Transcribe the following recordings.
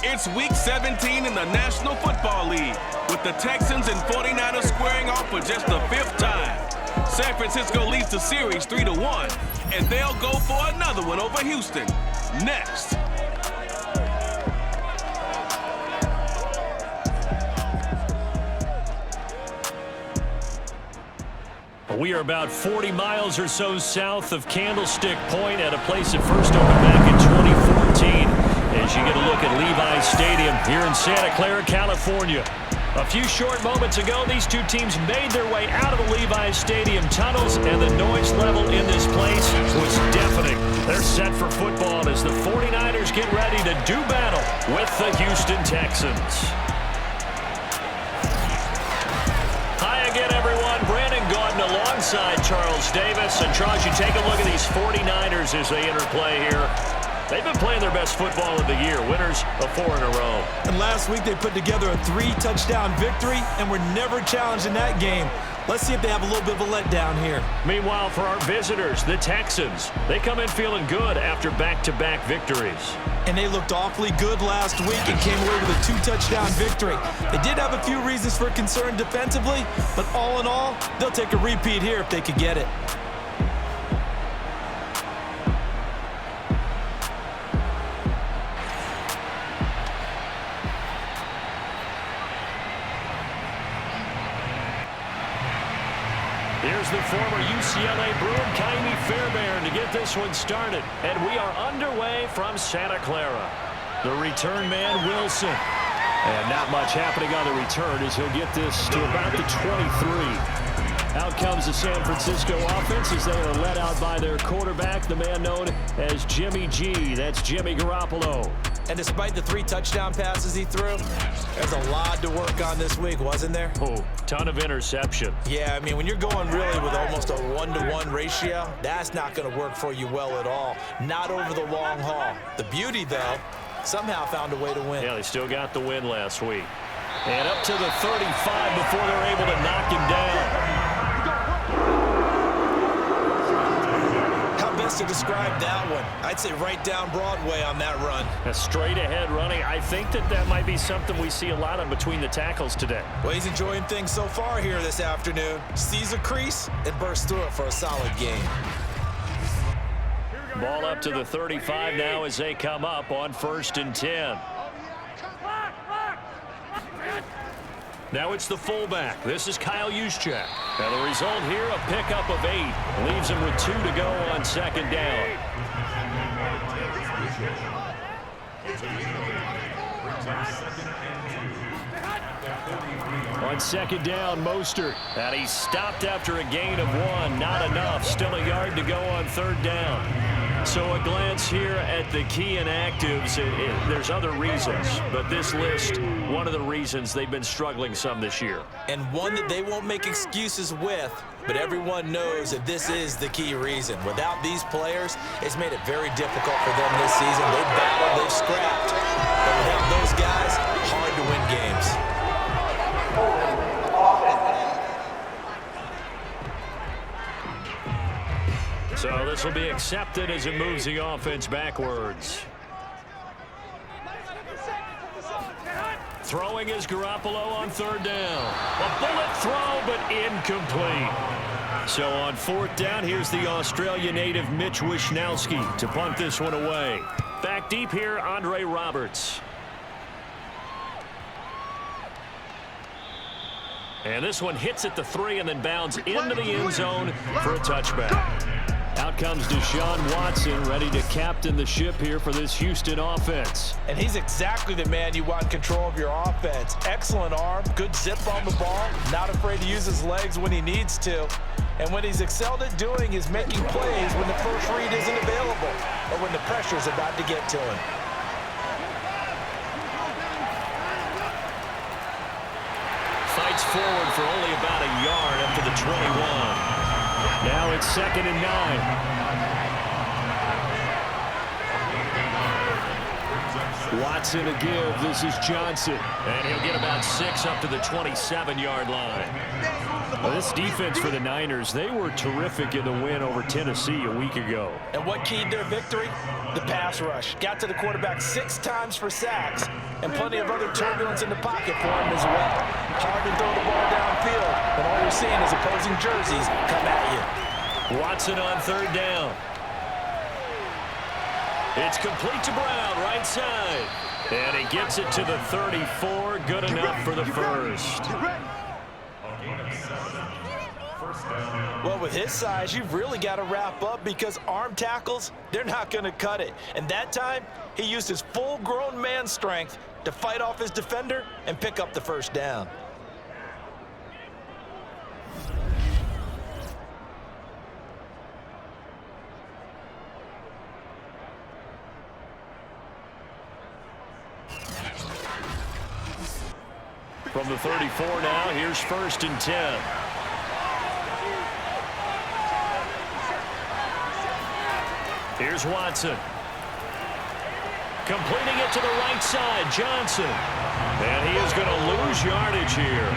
It's Week 17 in the National Football League, with the Texans and 49ers squaring off for just the 5th time. San Francisco leads the series 3-1, and they'll go for another one over Houston next. We are about 40 miles or so south of Candlestick Point at a place that first opened back in 2014 as you get a look at Levi's Stadium here in Santa Clara, California. A few short moments ago, these two teams made their way out of the Levi's Stadium tunnels, and the noise level in this place was deafening. They're set for football as the 49ers get ready to do battle with the Houston Texans. Hi again, everyone. Brandon Gaudin alongside Charles Davis. And Charles, you take a look at these 49ers as they interplay here. They've been playing their best football of the year, winners of 4 in a row. And last week they put together a 3-touchdown victory and were never challenged in that game. Let's see if they have a little bit of a letdown here. Meanwhile, for our visitors, the Texans, they come in feeling good after back-to-back victories. And they looked awfully good last week and came away with a 2-touchdown victory. They did have a few reasons for concern defensively, but all in all, they'll take a repeat here if they could get it. Here's the former UCLA Bruin, Kaimi Fairbairn, to get this one started. And we are underway from Santa Clara. The return man, Wilson. And not much happening on the return as he'll get this to about the 23. Out comes the San Francisco offense as they are led out by their quarterback, the man known as Jimmy G. That's Jimmy Garoppolo. And despite the 3 touchdown passes he threw, there's a lot to work on this week, wasn't there? Oh, ton of interception. Yeah, I mean, when you're going really with almost a 1-to-1 ratio, that's not going to work for you well at all. Not over the long haul. The beauty, though, somehow found a way to win. Yeah, they still got the win last week. And up to the 35 before they're able to knock him down. To describe that one, I'd say right down Broadway on that run. A straight ahead running. I think that might be something we see a lot of between the tackles today. Well, he's enjoying things so far here this afternoon. Sees a crease and bursts through it for a solid gain. Ball up to the 35 now as they come up on 1st and 10. Now it's the fullback. This is Kyle Juszczyk. And the result here, a pickup of 8. Leaves him with 2 to go on 2nd down. On 2nd down, Mostert. And he's stopped after a gain of 1. Not enough. Still a yard to go on 3rd down. So a glance here at the key inactives. There's other reasons, but this list, one of the reasons they've been struggling some this year. And one that they won't make excuses with, but everyone knows that this is the key reason. Without these players, it's made it very difficult for them this season. They've battled, they've scrapped. But without those guys, hard to win games. So this will be accepted as it moves the offense backwards. Throwing is Garoppolo on 3rd down. A bullet throw, but incomplete. So on 4th down, here's the Australia native Mitch Wishnowsky to punt this one away. Back deep here, Andre Roberts. And this one hits at the 3 and then bounds into the end zone for a touchback. Out comes Deshaun Watson, ready to captain the ship here for this Houston offense. And he's exactly the man you want control of your offense. Excellent arm, good zip on the ball, not afraid to use his legs when he needs to. And what he's excelled at doing is making plays when the first read isn't available or when the pressure's about to get to him. Fights forward for only about a yard up to the 21. Now it's 2nd and 9. Watson to give. This is Johnson. And he'll get about 6 up to the 27-yard line. Well, this defense for the Niners, they were terrific in the win over Tennessee a week ago. And what keyed their victory? The pass rush. Got to the quarterback 6 times for sacks, and plenty of other turbulence in the pocket for him as well. Hard to throw the ball downfield, and all you're seeing is opposing jerseys come at you. Watson on 3rd down. It's complete to Brown, right side. And he gets it to the 34. Good enough for the first. Well, with his size, you've really got to wrap up because arm tackles, they're not going to cut it. And that time, he used his full-grown man strength to fight off his defender and pick up the first down. From the 34 now, here's 1st and 10. Here's Watson. Completing it to the right side, Johnson. And he is going to lose yardage here.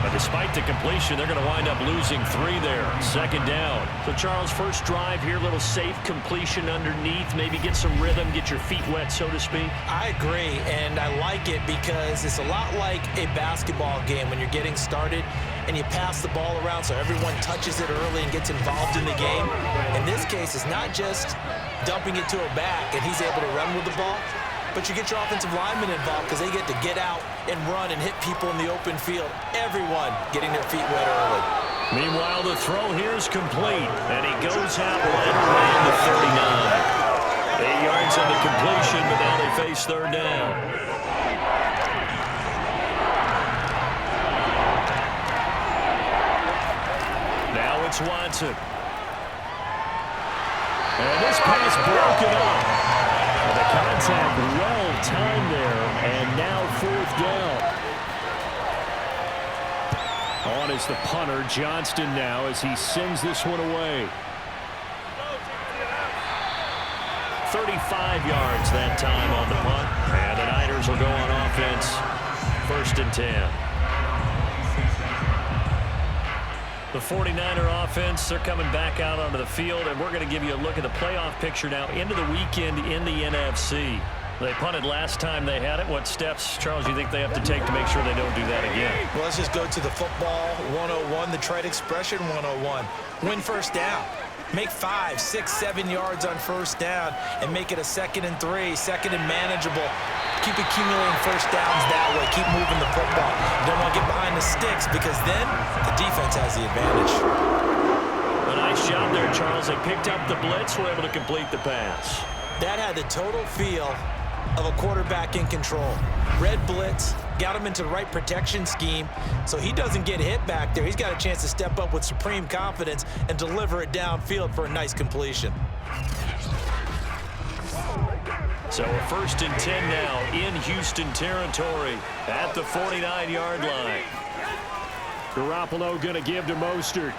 But despite the completion, they're going to wind up losing 3 there. 2nd down. So, Charles, first drive here, little safe completion underneath. Maybe get some rhythm, get your feet wet, so to speak. I agree, and I like it because it's a lot like a basketball game when you're getting started and you pass the ball around so everyone touches it early and gets involved in the game. In this case, it's not just dumping it to a back and he's able to run with the ball, but you get your offensive linemen involved because they get to get out and run and hit people in the open field. Everyone getting their feet wet early. Meanwhile, the throw here is complete, and he goes out right around the 39. 8 yards on the completion, but now they face 3rd down. Now it's Watson. And this pass broken up. The contact well timed there, and now 4th down. On is the punter, Johnston now, as he sends this one away. 35 yards that time on the punt, and the Niners will go on offense. 1st and 10. The 49er offense, they're coming back out onto the field, and we're going to give you a look at the playoff picture now into the weekend in the NFC. They punted last time they had it. What steps, Charles, you think they have to take to make sure they don't do that again? Well, let's just go to the football 101, the trite expression 101. Win 1st down. Make 5, 6, 7 yards on 1st down and make it a 2nd and 3, 2nd and manageable. Keep accumulating 1st downs that way. Keep moving the football. You don't want to get behind the sticks because then the defense has the advantage. A nice job there, Charles. They picked up the blitz, were able to complete the pass. That had the total feel of a quarterback in control. Red blitz, got him into the right protection scheme, so he doesn't get hit back there. He's got a chance to step up with supreme confidence and deliver it downfield for a nice completion. So a 1st and 10 now in Houston territory at the 49-yard line. Garoppolo going to give to Mostert.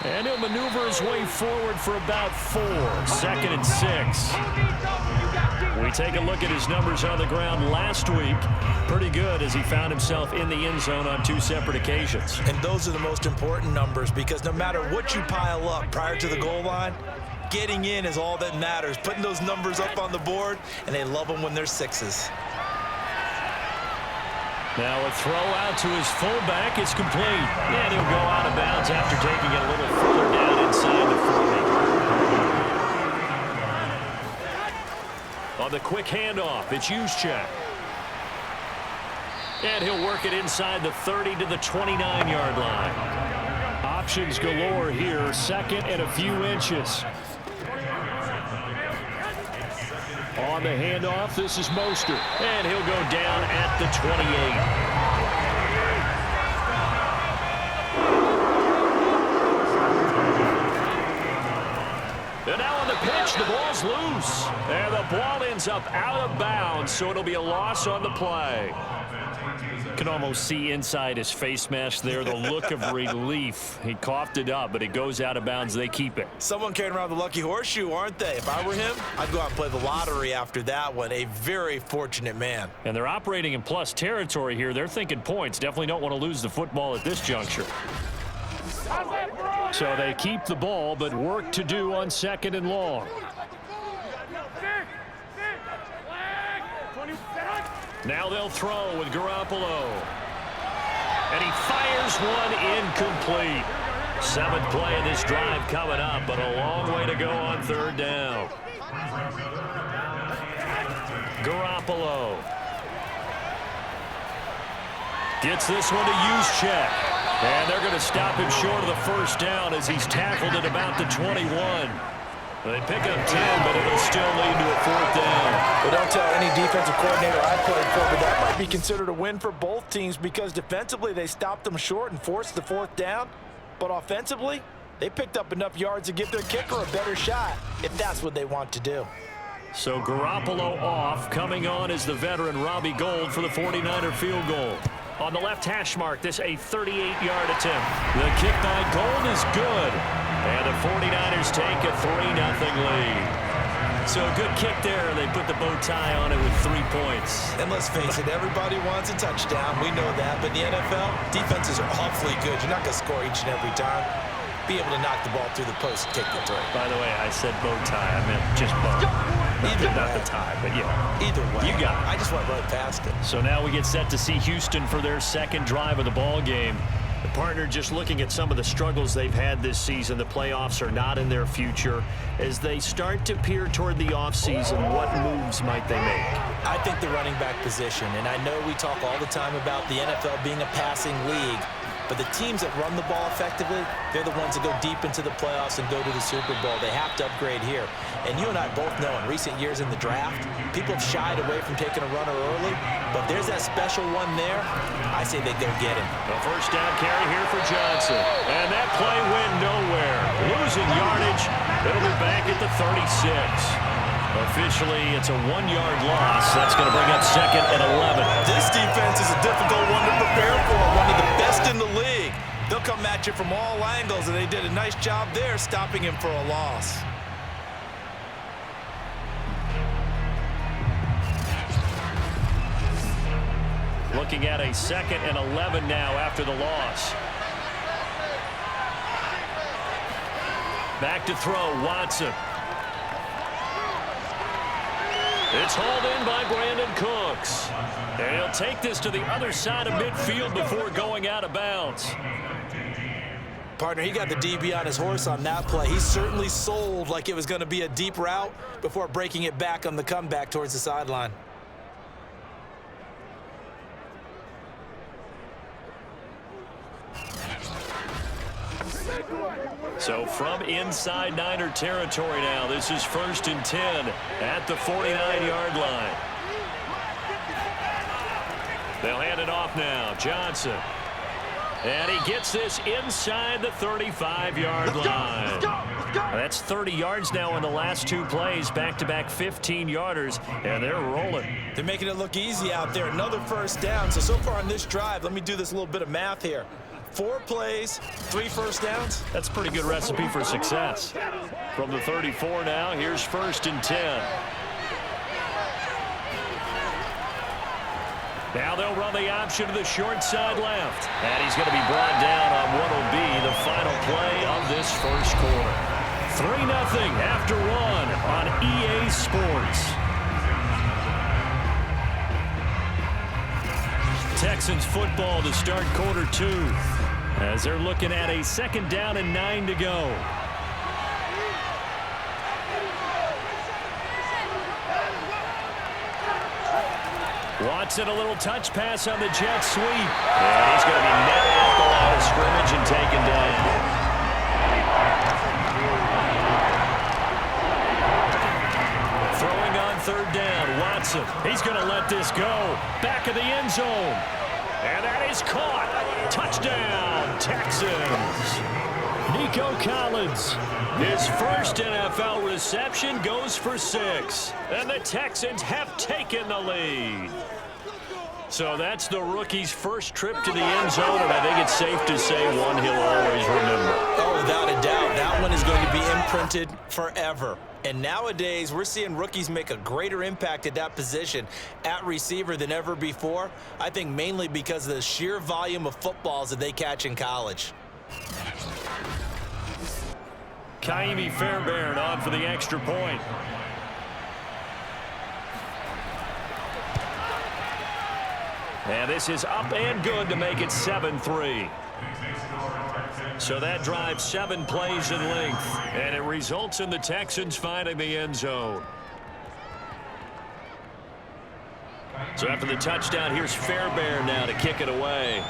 And he'll maneuver his way forward for about 4. 2nd and 6. We take a look at his numbers on the ground last week. Pretty good as he found himself in the end zone on 2 separate occasions. And those are the most important numbers because no matter what you pile up prior to the goal line, getting in is all that matters. Putting those numbers up on the board, and they love them when they're 6s. Now a throw out to his fullback is complete. And he'll go out of bounds after taking it a little further down inside the 40. On the quick handoff, it's Juszczyk. And he'll work it inside the 30 to the 29-yard line. Options galore here. 2nd and a few inches. On the handoff, this is Mostert. And he'll go down at the 28. And now on the pitch, the ball's loose. And the ball ends up out of bounds, so it'll be a loss on the play. can almost see inside his face mask there, the look of relief. He coughed it up, but it goes out of bounds. They keep it. Someone carrying around the lucky horseshoe, aren't they? If I were him, I'd go out and play the lottery after that one. A very fortunate man. And they're operating in plus territory here. They're thinking points. Definitely don't want to lose the football at this juncture. So they keep the ball, but work to do on 2nd and long. Now they'll throw with Garoppolo. And he fires one incomplete. 7th play of this drive coming up, but a long way to go on 3rd down. Garoppolo gets this one to Juszczyk. And they're going to stop him short of the 1st down as he's tackled at about the 21. They pick up 10, but it'll still lead to a 4th down. Well, don't tell any defensive coordinator I played for, but that might be considered a win for both teams because defensively they stopped them short and forced the 4th down. But offensively, they picked up enough yards to give their kicker a better shot if that's what they want to do. So Garoppolo off. Coming on is the veteran Robbie Gould for the 49er field goal. On the left hash mark, this a 38-yard attempt. The kick by Gould is good. And the 49ers take a 3-0 lead. So a good kick there. They put the bow tie on it with 3 points. And let's face it, everybody wants a touchdown. We know that. But in the NFL, defenses are awfully good. You're not going to score each and every time. Be able to knock the ball through the post and kick the 3. By the way, I said bow tie. I meant just bow. Not the tie, but yeah. Either way. You got it. I just went right past it. So now we get set to see Houston for their 2nd drive of the ball game. The partner just looking at some of the struggles they've had this season. The playoffs are not in their future. As they start to peer toward the offseason, what moves might they make? I think the running back position, and I know we talk all the time about the NFL being a passing league, but the teams that run the ball effectively, they're the ones that go deep into the playoffs and go to the Super Bowl. They have to upgrade here. And you and I both know in recent years in the draft, people have shied away from taking a runner early, but there's that special one there. I say they go get him. The 1st down carry here for Johnson. And that play went nowhere. Losing yardage. It'll be back at the 36. Officially, it's a 1-yard loss. That's going to bring up 2nd and 11. This defense is a difficult one to prepare for, one of the best in the league. They'll come at you from all angles, and they did a nice job there stopping him for a loss. Looking at a 2nd and 11 now after the loss. Back to throw, Watson. It's hauled in by Brandon Cooks. And he'll take this to the other side of midfield before going out of bounds. Partner, he got the DB on his horse on that play. He certainly sold like it was going to be a deep route before breaking it back on the comeback towards the sideline. So from inside Niner territory now, this is 1st and 10 at the 49-yard line. They'll hand it off now. Johnson. And he gets this inside the 35-yard line. That's 30 yards now in the last 2 plays. Back-to-back 15-yarders, and they're rolling. They're making it look easy out there. Another 1st down. So far on this drive, let me do this little bit of math here. 4 plays, 3 1st downs. That's a pretty good recipe for success. From the 34 now, here's 1st and 10. Now they'll run the option to the short side left. And he's going to be brought down on what will be the final play of this 1st quarter. 3-0 after 1 on EA Sports. Texans football to start quarter 2 as they're looking at a 2nd down and 9 to go. Watson, a little touch pass on the jet sweep. And he's going to be met off the line of scrimmage and taken down. Throwing on 3rd down, Watson. He's going to let this go. Back of the end zone. And that is caught. Touchdown, Texans. Nico Collins. His 1st NFL reception goes for 6. And the Texans have taken the lead. So that's the rookie's first trip to the end zone, and I think it's safe to say one he'll always remember. Oh, without a doubt, that one is going to be imprinted forever. And nowadays, we're seeing rookies make a greater impact at that position at receiver than ever before. I think mainly because of the sheer volume of footballs that they catch in college. Kaimi Fairbairn on for the extra point. And this is up and good to make it 7-3. So that drives 7 plays in length, and it results in the Texans finding the end zone. So after the touchdown, here's Fairbairn now to kick it away.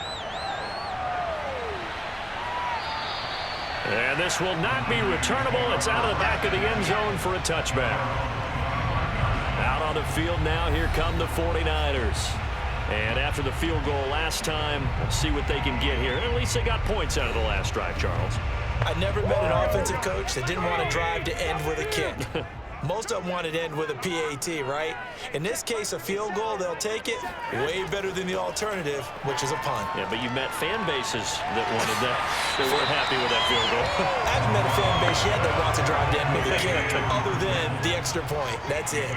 And this will not be returnable. It's out of the back of the end zone for a touchback. Out on the field now, here come the 49ers. And after the field goal last time, we'll see what they can get here. At least they got points out of the last drive, Charles. I never met an offensive coach that didn't want to drive to end with a kick. Most of them wanted to end with a PAT, right? In this case, a field goal, they'll take it. Way better than the alternative, which is a punt. Yeah, but you met fan bases that wanted that. They weren't happy with that field goal. I haven't met a fan base yet that wants to drive to end with a kick, other than the extra point. That's it.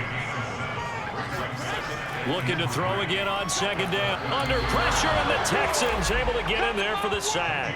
Looking to throw again on second down. Under pressure, and the Texans able to get in there for the sack.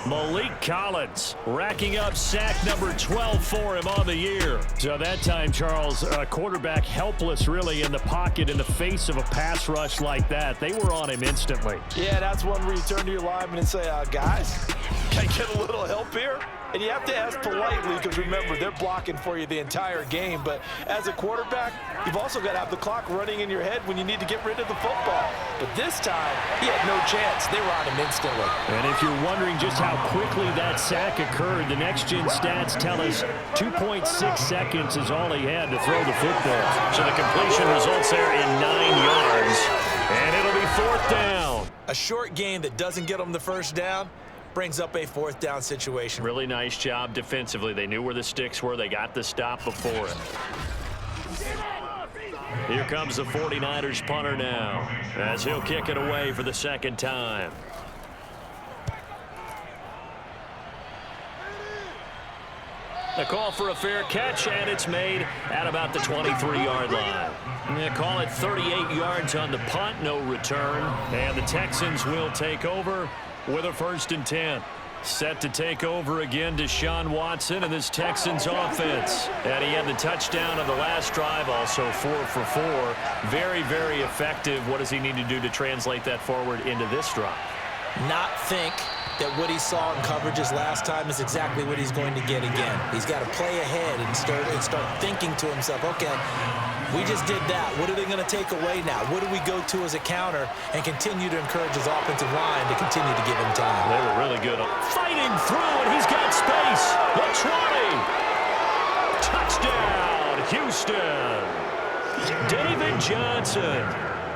Malik Collins racking up sack number 12 for him on the year. So that time, Charles, quarterback helpless really in the pocket in the face of a pass rush like that. They were on him instantly. Yeah, that's one where you turn to your lineman and say, guys, can I get a little help here? And you have to ask politely because, remember, they're blocking for you the entire game. But as a quarterback, you've also got to have the clock running in your head when you need to get rid of the football. But this time, he had no chance. They were on him instantly. And if you're wondering just how quickly that sack occurred, the next-gen stats tell us 2.6 seconds is all he had to throw the football. So the completion results there in 9 yards. And it'll be 4th down. A short game that doesn't get them the first down brings up a 4th down situation. Really nice job defensively. They knew where the sticks were. They got the stop before it. Here comes the 49ers punter now as he'll kick it away for the second time. A call for a fair catch, and it's made at about the 23-yard line. They call it 38 yards on the punt, no return. And the Texans will take over with a 1st and 10. Set to take over again, Deshaun Watson and this Texans offense. And he had the touchdown on the last drive, also 4 for 4. Very, very effective. What does he need to do to translate that forward into this drive? Not think that what he saw in coverages last time is exactly what he's going to get again. He's got to play ahead and start thinking to himself, okay, we just did that. What are they going to take away now? What do we go to as a counter? And continue to encourage his offensive line to continue to give him time. They were really good. Fighting through, and he's got space. The 20. Touchdown, Houston. David Johnson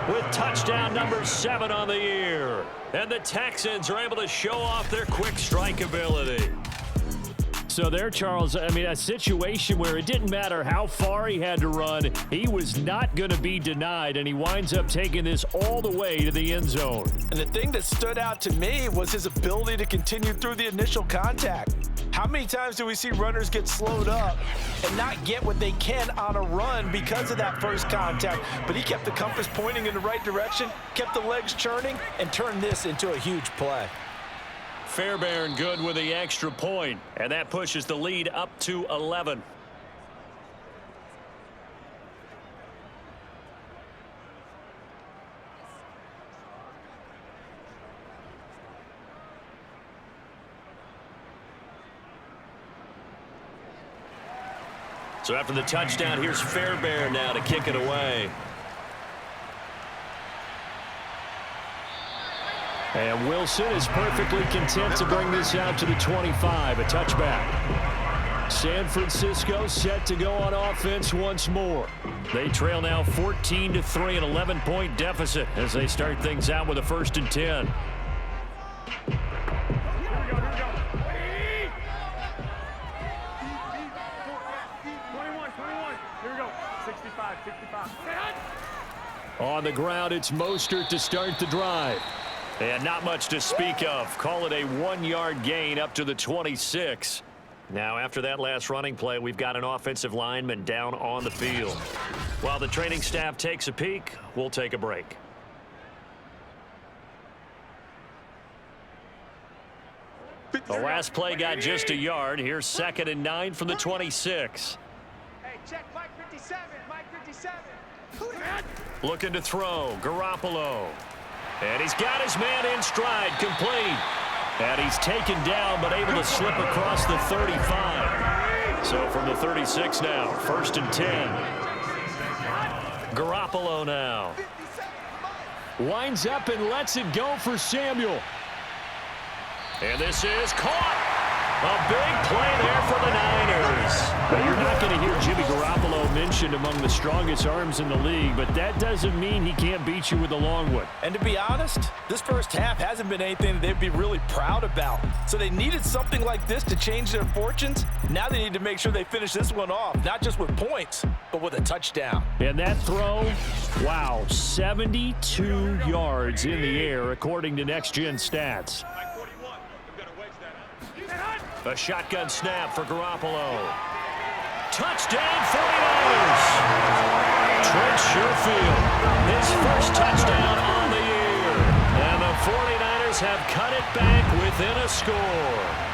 with touchdown number 7 on the year. And the Texans are able to show off their quick strike ability. So there, Charles, I mean, a situation where it didn't matter how far he had to run, he was not going to be denied, and he winds up taking this all the way to the end zone. And the thing that stood out to me was his ability to continue through the initial contact. How many times do we see runners get slowed up and not get what they can on a run because of that first contact? But he kept the compass pointing in the right direction, kept the legs churning, and turned this into a huge play. Fairbairn good with the extra point, and that pushes the lead up to 11. So after the touchdown, here's Fairbairn now to kick it away. And Wilson is perfectly content to bring this out to the 25, a touchback. San Francisco set to go on offense once more. They trail now 14-3, an 11-point deficit as they start things out with a 1st and 10. On the ground, it's Mostert to start the drive. And not much to speak of. Call it a 1-yard gain up to the 26. Now, after that last running play, we've got an offensive lineman down on the field. While the training staff takes a peek, we'll take a break. The last play got just a yard. Here's 2nd and 9 from the 26. Hey, check Mike 57, Mike 57. Looking to throw, Garoppolo. And he's got his man in stride, complete. And he's taken down, but able to slip across the 35. So from the 36 now, 1st and 10. Garoppolo now. Winds up and lets it go for Samuel. And this is caught. A big play there for the Niners. But you're not going to hear Jimmy Garoppolo mentioned among the strongest arms in the league, but that doesn't mean he can't beat you with a long one. And to be honest, this first half hasn't been anything that they'd be really proud about. So they needed something like this to change their fortunes. Now they need to make sure they finish this one off, not just with points, but with a touchdown. And that throw, wow, 72 yards in the air, according to Next Gen Stats. A shotgun snap for Garoppolo. Touchdown 49ers! Trent Sherfield, his first touchdown on the year. And the 49ers have cut it back within a score.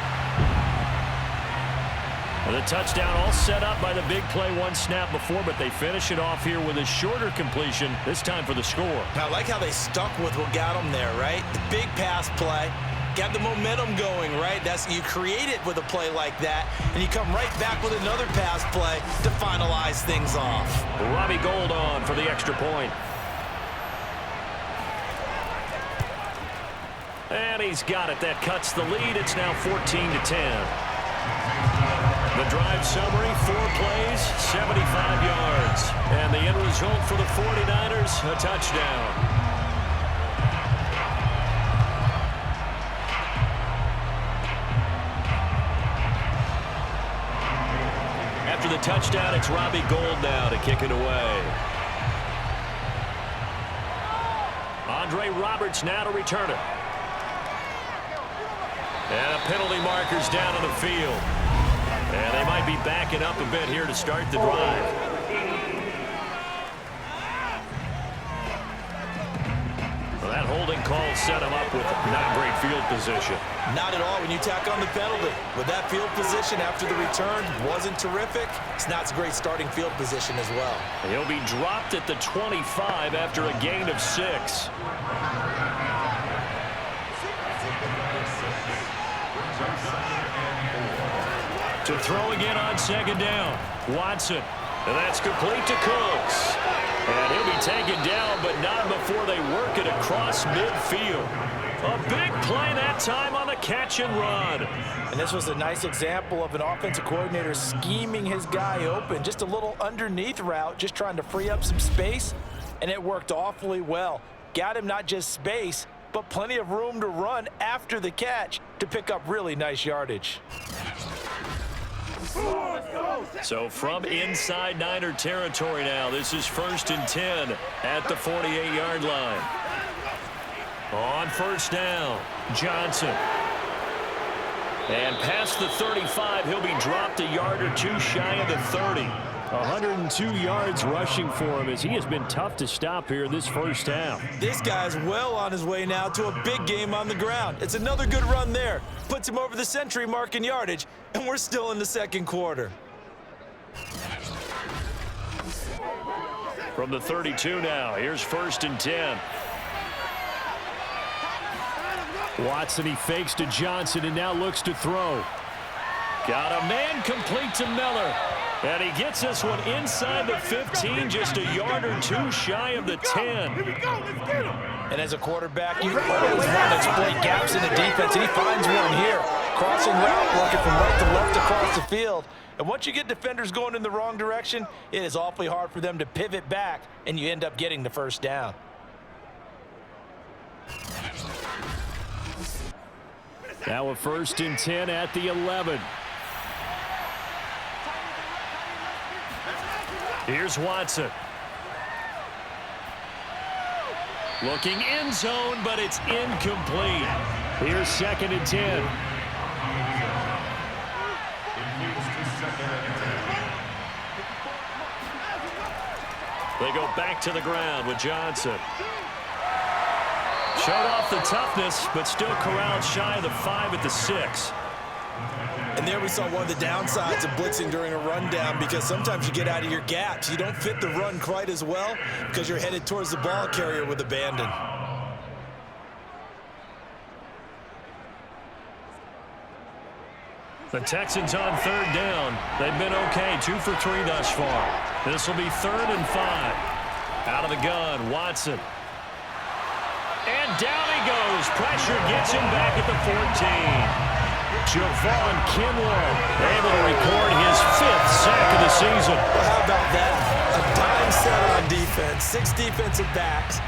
The touchdown all set up by the big play one snap before, but they finish it off here with a shorter completion, this time for the score. I like how they stuck with what got them there, right? The big pass play. Got the momentum going, right? You create it with a play like that, and you come right back with another pass play to finalize things off. Robbie Gould on for the extra point. And he's got it. That cuts the lead. It's now 14-10. The drive summary, 4 plays, 75 yards. And the end result for the 49ers, a touchdown. After the touchdown, it's Robbie Gould now to kick it away. Andre Roberts now to return it. And a penalty marker's down on the field. And they might be backing up a bit here to start the drive. Well, that holding call set him up with not great field position. Not at all when you tack on the penalty. With that field position after the return wasn't terrific, it's not a great starting field position as well. He'll be dropped at the 25 after a gain of 6. To throw again on 2nd down. Watson. And that's complete to Cooks. And he'll be taken down, but not before they work it across midfield. A big play that time on the catch and run. And this was a nice example of an offensive coordinator scheming his guy open. Just a little underneath route, just trying to free up some space. And it worked awfully well. Got him not just space, but plenty of room to run after the catch to pick up really nice yardage. So from inside Niner territory now, this is 1st and 10 at the 48-yard line. On 1st down, Johnson. And past the 35, he'll be dropped a yard or 2 shy of the 30. 102 yards rushing for him as he has been tough to stop here this first half. This guy's well on his way now to a big game on the ground. It's another good run there. Puts him over the century mark in yardage, and we're still in the 2nd quarter. From the 32 now, here's 1st and 10. Watson, he fakes to Johnson and now looks to throw. Got a man complete to Miller. And he gets this one inside the 15, just a yard or 2 shy of the 10. Here we go, let's get him. And as a quarterback, you always want to exploit gaps in the defense, and he finds one here. Crossing route, working from right to left across the field. And once you get defenders going in the wrong direction, it is awfully hard for them to pivot back, and you end up getting the 1st down. Now a 1st and 10 at the 11. Here's Watson. Looking end zone, but it's incomplete. Here's 2nd and 10. They go back to the ground with Johnson. Showed off the toughness, but still corralled shy of the 5 at the 6. And there we saw one of the downsides of blitzing during a rundown, because sometimes you get out of your gaps. You don't fit the run quite as well because you're headed towards the ball carrier with abandon. The Texans on 3rd down. They've been okay, 2 for 3 thus far. This will be 3rd and 5. Out of the gun, Watson. And down he goes. Pressure gets him back at the 14. Javon Kinlaw able to record his 5th sack of the season. Well, how about that? A dime set on defense, 6 defensive backs.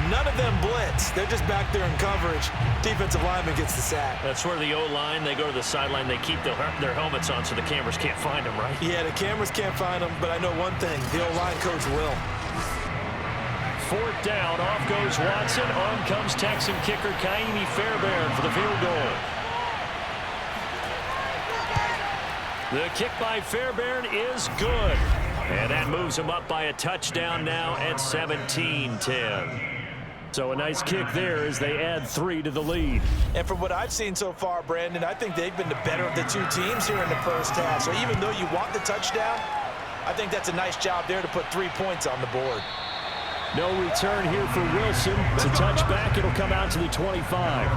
None of them blitz. They're just back there in coverage. Defensive lineman gets the sack. That's where the O-line, they go to the sideline, they keep their helmets on so the cameras can't find them, right? Yeah, the cameras can't find them, but I know one thing. The O-line coach will. 4th down, off goes Watson. On comes Texan kicker Kaimi Fairbairn for the field goal. The kick by Fairbairn is good. And that moves him up by a touchdown now at 17-10. So a nice kick there as they add 3 to the lead. And from what I've seen so far, Brandon, I think they've been the better of the 2 teams here in the first half. So even though you want the touchdown, I think that's a nice job there to put 3 points on the board. No return here for Wilson. It's a touchback. It'll come out to the 25.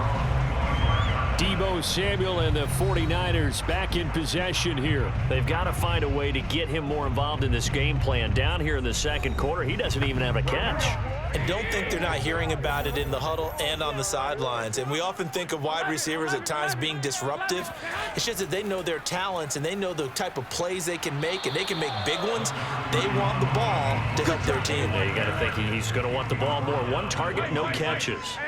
Deebo Samuel and the 49ers back in possession here. They've got to find a way to get him more involved in this game plan. Down here in the 2nd quarter, he doesn't even have a catch. And don't think they're not hearing about it in the huddle and on the sidelines. And we often think of wide receivers at times being disruptive. It's just that they know their talents and they know the type of plays they can make, and they can make big ones. They want the ball to help their team. Yeah, you got to think he's going to want the ball more. 1 target, no catches.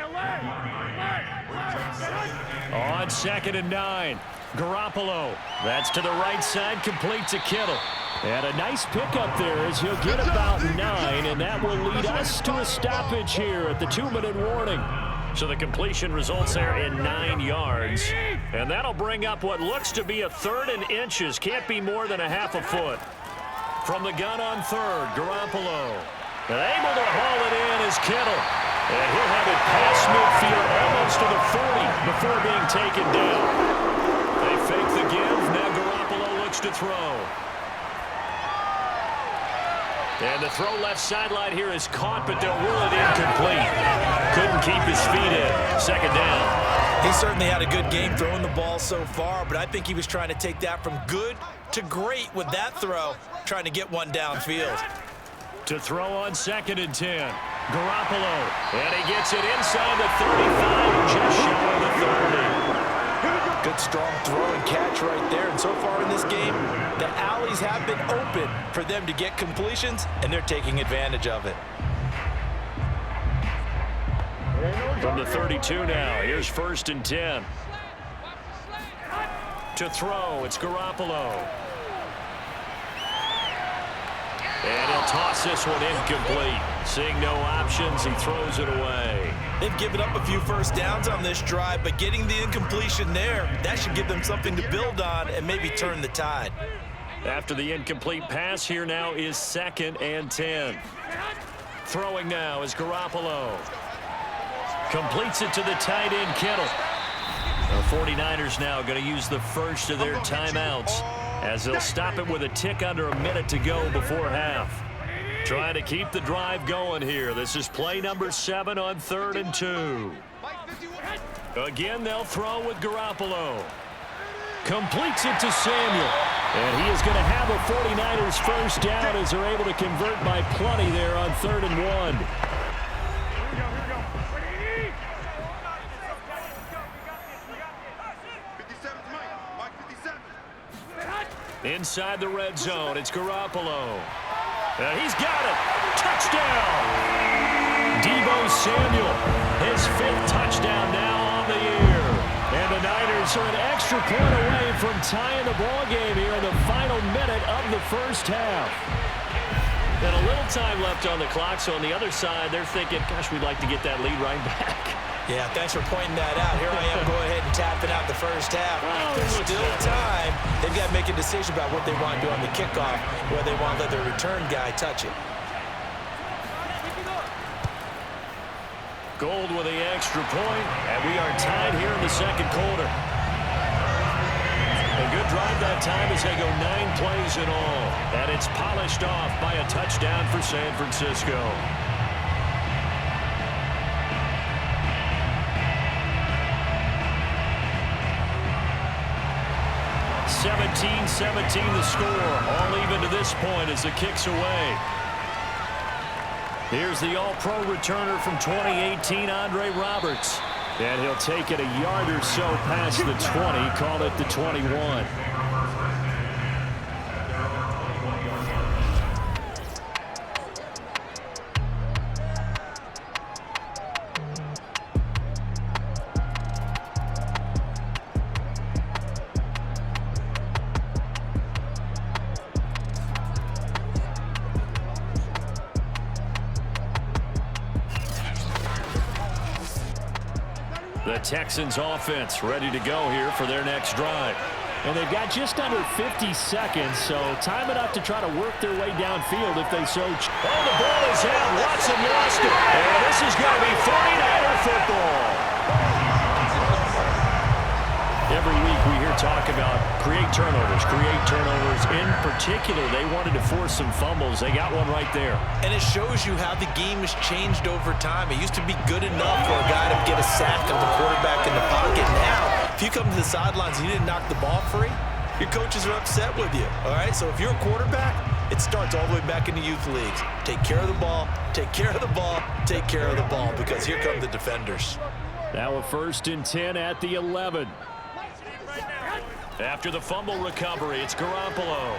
On 2nd and 9, Garoppolo. That's to the right side, complete to Kittle. And a nice pickup there as he'll get about 9, and that will lead us to a stoppage here at the 2-minute warning. So the completion results there in 9 yards. And that'll bring up what looks to be a 3rd and inches. Can't be more than a half a foot. From the gun on 3rd, Garoppolo. And able to haul it in is Kittle. And he'll have it past midfield almost to the 40 before being taken down. They fake the give. Now Garoppolo looks to throw. And the throw left sideline here is caught, but they'll rule it incomplete. Couldn't keep his feet in. 2nd down. He certainly had a good game throwing the ball so far, but I think he was trying to take that from good to great with that throw, trying to get one downfield. To throw on 2nd and 10. Garoppolo. And he gets it inside the 35, just shy of the 30. Good strong throw and catch right there. And so far in this game, the alleys have been open for them to get completions, and they're taking advantage of it. From the 32 now, here's 1st and 10. To throw, it's Garoppolo. And he'll toss this one incomplete. Seeing no options, he throws it away. They've given up a few first downs on this drive, but getting the incompletion there, that should give them something to build on and maybe turn the tide. After the incomplete pass, here now is 2nd and 10. Throwing now is Garoppolo. Completes it to the tight end, Kittle. The 49ers now going to use the first of their timeouts as they'll stop it with a tick under a minute to go before half. Trying to keep the drive going here. This is play number 7 on 3rd and 2. Again, they'll throw with Garoppolo. Completes it to Samuel. And he is going to have a 49ers first down as they're able to convert by plenty there on 3rd and 1. Inside the red zone, it's Garoppolo. And he's got it. Touchdown! Deebo Samuel, his 5th touchdown now on the year. And the Niners are an extra point away from tying the ball game here in the final minute of the first half. And a little time left on the clock, so on the other side, they're thinking, gosh, we'd like to get that lead right back. Yeah, thanks for pointing that out. Here I am going ahead and tapping out the first half. There's still time. They've got to make a decision about what they want to do on the kickoff, whether they want to let their return guy touch it. Gold with the extra point, and we are tied here in the second quarter. A good drive that time as they go 9 plays in all. And it's polished off by a touchdown for San Francisco. 17-17 the score. All even to this point as the kick's away. Here's the All-Pro returner from 2018, Andre Roberts. And he'll take it a yard or so past the 20, call it the 21. The Texans offense ready to go here for their next drive. And they've got just under 50 seconds, so time enough to try to work their way downfield if they so choose. Oh, the ball is out. Watson lost it. And this is going to be 49er football. Every week we hear talk about create turnovers. In particular, they wanted to force some fumbles. They got one right there. And it shows you how the game has changed over time. It used to be good enough for a guy to get a sack of the quarterback in the pocket. Now, if you come to the sidelines and you didn't knock the ball free, your coaches are upset with you. All right, so if you're a quarterback, it starts all the way back in the youth leagues. Take care of the ball, take care of the ball, take care of the ball, because here come the defenders. Now a 1st and 10 at the 11. After the fumble recovery, it's Garoppolo.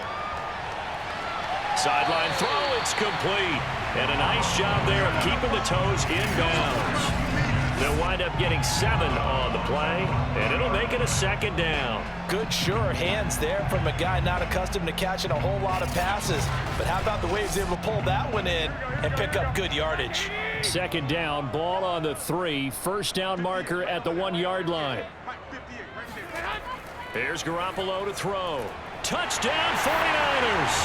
Sideline throw, it's complete. And a nice job there of keeping the toes inbounds. They'll wind up getting 7 on the play, and it'll make it a 2nd down. Good, sure hands there from a guy not accustomed to catching a whole lot of passes. But how about the way he was able to pull that one in and pick up good yardage? 2nd down, ball on the 3. 1st down marker at the 1-yard line. Here's Garoppolo to throw. Touchdown, 49ers!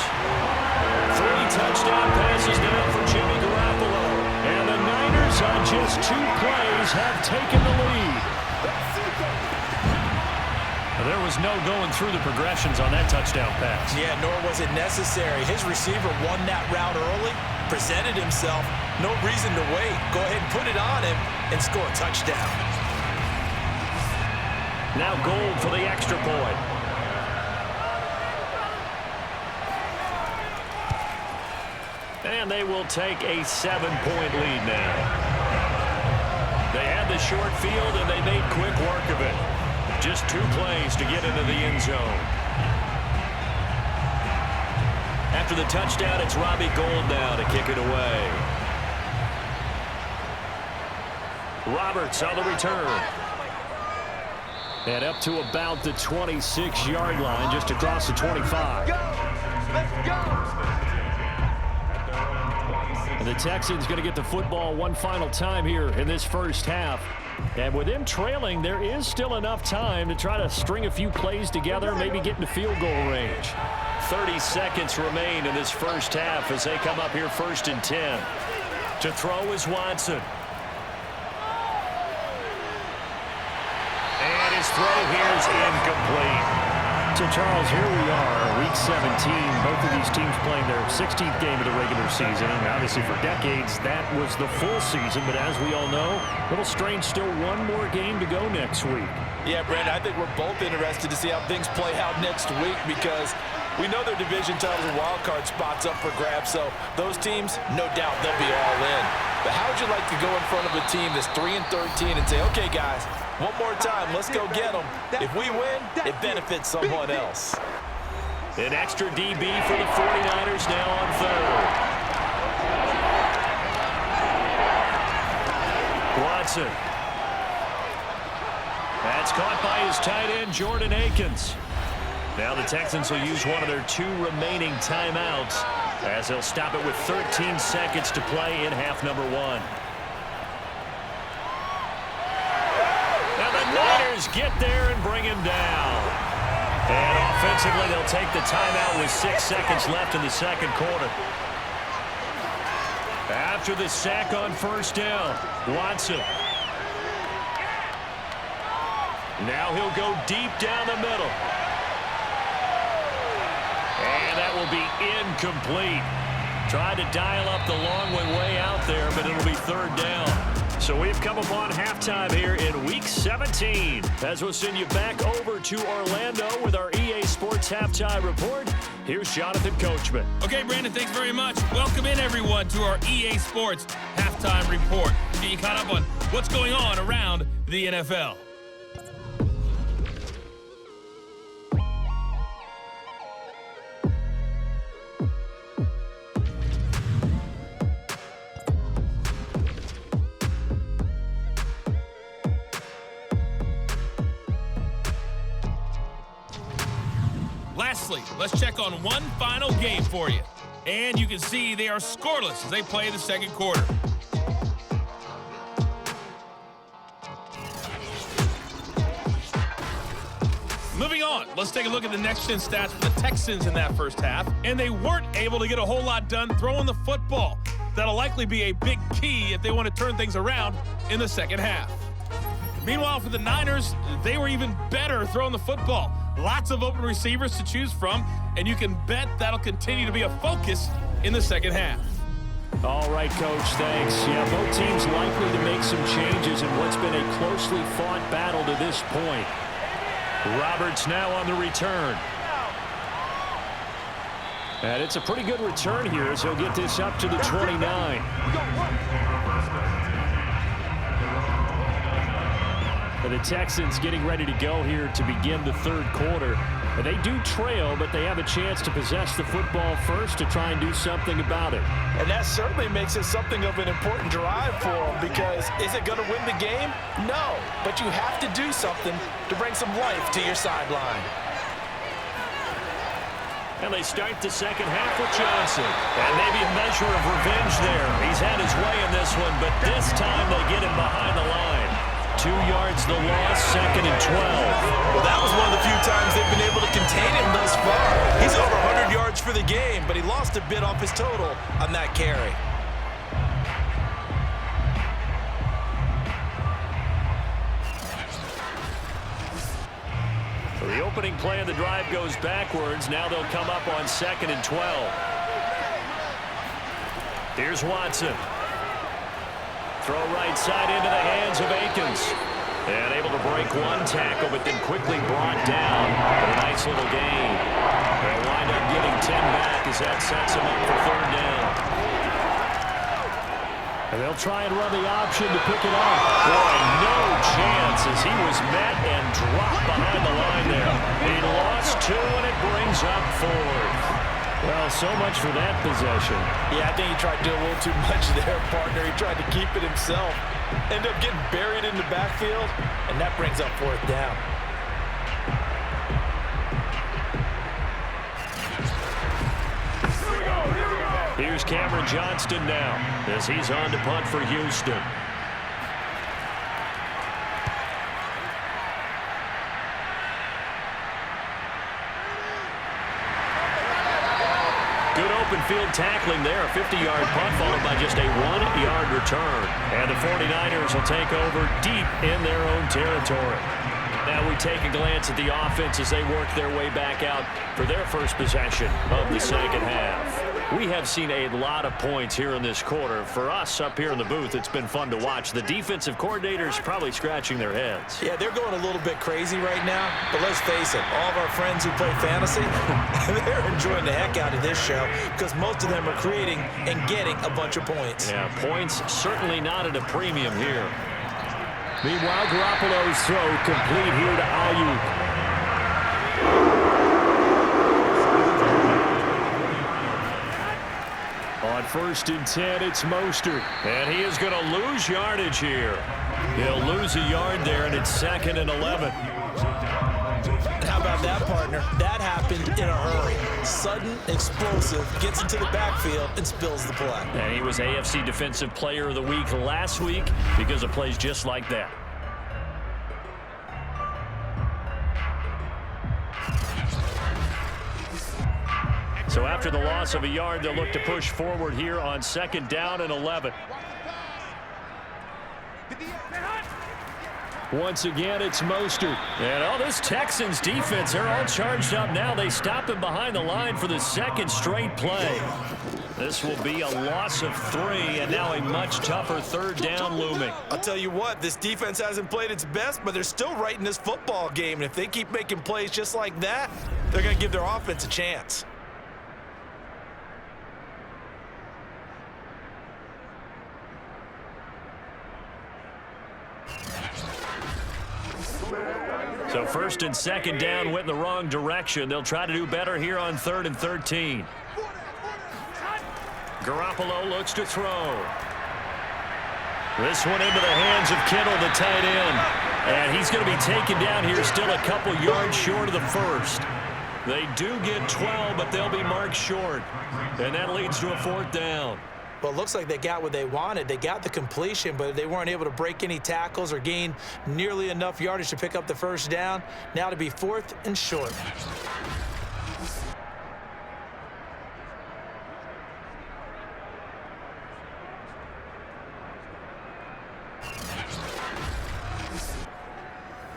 3 touchdown passes now for Jimmy Garoppolo. And the Niners on just 2 plays have taken the lead. There was no going through the progressions on that touchdown pass. Yeah, nor was it necessary. His receiver won that route early, presented himself. No reason to wait. Go ahead and put it on him and score a touchdown. Now Gold for the extra point. And they will take a 7-point lead now. They had the short field, and they made quick work of it. Just 2 plays to get into the end zone. After the touchdown, it's Robbie Gould now to kick it away. Roberts on the return. And up to about the 26-yard line, just across the 25. Let's go. And the Texans going to get the football one final time here in this first half. And with them trailing, there is still enough time to try to string a few plays together, maybe get into field goal range. 30 seconds remain in this first half as they come up here 1st and 10. To throw is Watson. And his throw here is incomplete. So, Charles, here we are, Week 17. Both of these teams playing their 16th game of the regular season. And obviously, for decades, that was the full season. But as we all know, a little strange, still one more game to go next week. Yeah, Brandon, I think we're both interested to see how things play out next week because we know their division titles and wild card spots up for grabs. So those teams, no doubt, they'll be all in. But how would you like to go in front of a team that's 3-13 and say, okay, guys, one more time, let's go get them. If we win, it benefits someone else. An extra DB for the 49ers now on 3rd. Watson. That's caught by his tight end, Jordan Akins. Now the Texans will use one of their 2 remaining timeouts as they'll stop it with 13 seconds to play in half number 1. And the Niners get there and bring him down. And offensively, they'll take the timeout with 6 seconds left in the second quarter. After the sack on first down, Watson. Now he'll go deep down the middle. And that will be incomplete. Tried to dial up the long way out there, but it'll be third down. So we've come upon halftime here in Week 17. As we'll send you back over to Orlando with our EA Sports Halftime Report. Here's Jonathan Coachman. Okay, Brandon, thanks very much. Welcome in, everyone, to our EA Sports Halftime Report. Get you caught up on what's going on around the NFL. Lastly, let's check on one final game for you. And you can see they are scoreless as they play the second quarter. Moving on, let's take a look at the next-gen stats for the Texans in that first half. And they weren't able to get a whole lot done throwing the football. That'll likely be a big key if they want to turn things around in the second half. Meanwhile, for the Niners, they were even better throwing the football. Lots of open receivers to choose from, and you can bet that'll continue to be a focus in the second half. All right, Coach, thanks. Yeah, both teams likely to make some changes in what's been a closely fought battle to this point. Roberts now on the return. And it's a pretty good return here as he'll get this up to the 29. The Texans getting ready to go here to begin the third quarter. And they do trail, but they have a chance to possess the football first to try and do something about it. And that certainly makes it something of an important drive for them, because is it going to win the game? No, but you have to do something to bring some life to your sideline. And they start the second half with Johnson. And maybe a measure of revenge there. He's had his way in this one, but this time they get him behind the line. 2 yards the loss, second and 12. Well, that was one of the few times they've been able to contain him thus far. He's over 100 yards for the game, but he lost a bit off his total on that carry. So the opening play of the drive goes backwards. Now they'll come up on second and 12. Here's Watson. Throw right side into the hands of Akins. And able to break one tackle, but then quickly brought down. But a nice little gain. They'll wind up getting 10 back as that sets him up for third down. And they'll try and run the option to pick it up. Boy, no chance as he was met and dropped behind the line there. He lost 2, and it brings up 4. Well, so much for that possession. Yeah, I think he tried to do a little too much there, partner. He tried to keep it himself. Ended up getting buried in the backfield, and that brings up fourth down. Here's Cameron Johnston now as he's on to punt for Houston. Good open field tackling there. A 50-yard punt followed by just a 1-yard return. And the 49ers will take over deep in their own territory. Now we take a glance at the offense as they work their way back out for their first possession of the second half. We have seen a lot of points here in this quarter. For us up here in the booth, it's been fun to watch. The defensive coordinators probably scratching their heads. Yeah, they're going a little bit crazy right now. But let's face it, all of our friends who play fantasy, they're enjoying the heck out of this show because most of them are creating and getting a bunch of points. Yeah, points certainly not at a premium here. Meanwhile, Garoppolo's throw complete here to Ayuk. On 1st and 10, it's Mostert. And he is going to lose yardage here. He'll lose a yard there, and it's 2nd and 11. How about that, partner? That happened in a hurry. Sudden, explosive, gets into the backfield, and spills the play. And he was AFC Defensive Player of the Week last week because of plays just like that. So after the loss of a yard, they'll look to push forward here on 2nd down and 11. Once again, it's Mostert. And this Texans defense, they're all charged up now. They stop him behind the line for the 2nd straight play. This will be a loss of 3, and now a much tougher 3rd down looming. I'll tell you what, this defense hasn't played its best, but they're still right in this football game. And if they keep making plays just like that, they're going to give their offense a chance. So 1st and 2nd down went in the wrong direction. They'll try to do better here on 3rd and 13. Garoppolo looks to throw. This one into the hands of Kittle, the tight end. And he's going to be taken down here still a couple yards short of the 1st. They do get 12, but they'll be marked short. And that leads to a 4th down. Well, it looks like they got what they wanted. They got the completion, but they weren't able to break any tackles or gain nearly enough yardage to pick up the 1st down. Now to be 4th and short.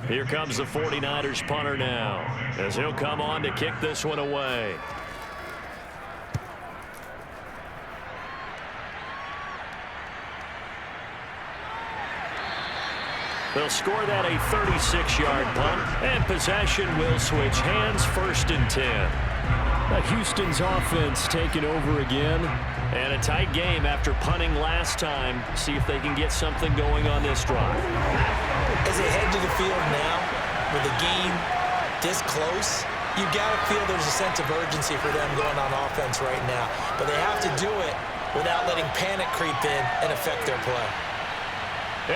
Here comes the 49ers punter now, as he'll come on to kick this one away. They'll score that a 36-yard punt, and possession will switch hands, 1st and 10. Houston's offense taking over again. And a tight game after punting last time. See if they can get something going on this drive. As they head to the field now, with the game this close, you've got to feel there's a sense of urgency for them going on offense right now. But they have to do it without letting panic creep in and affect their play.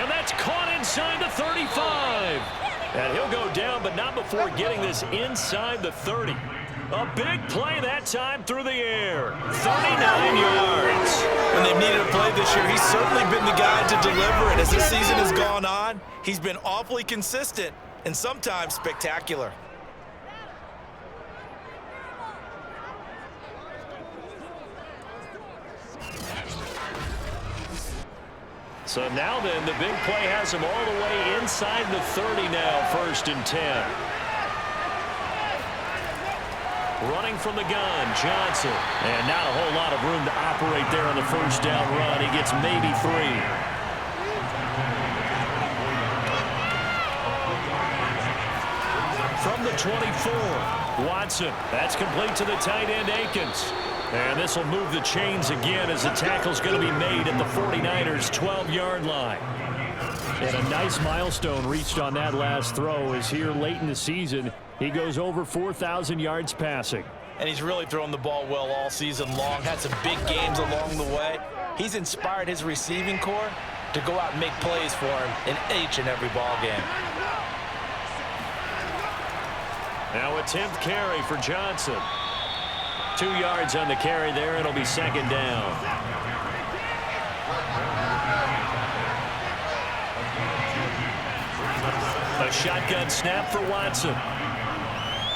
And that's caught inside the 35. And he'll go down, but not before getting this inside the 30. A big play that time through the air. 39 yards. When they've needed a play this year, he's certainly been the guy to deliver. And as this season has gone on, he's been awfully consistent and sometimes spectacular. So now then, the big play has him all the way inside the 30 now, 1st and 10. Running from the gun, Johnson. And not a whole lot of room to operate there on the 1st down run. He gets maybe 3. From the 24, Watson. That's complete to the tight end, Akins. And this will move the chains again as the tackle's going to be made at the 49ers' 12-yard line. And a nice milestone reached on that last throw is here late in the season. He goes over 4,000 yards passing. And he's really thrown the ball well all season long. Had some big games along the way. He's inspired his receiving corps to go out and make plays for him in each and every ball game. Now a 10th carry for Johnson. 2 yards on the carry there. It'll be 2nd down. A shotgun snap for Watson.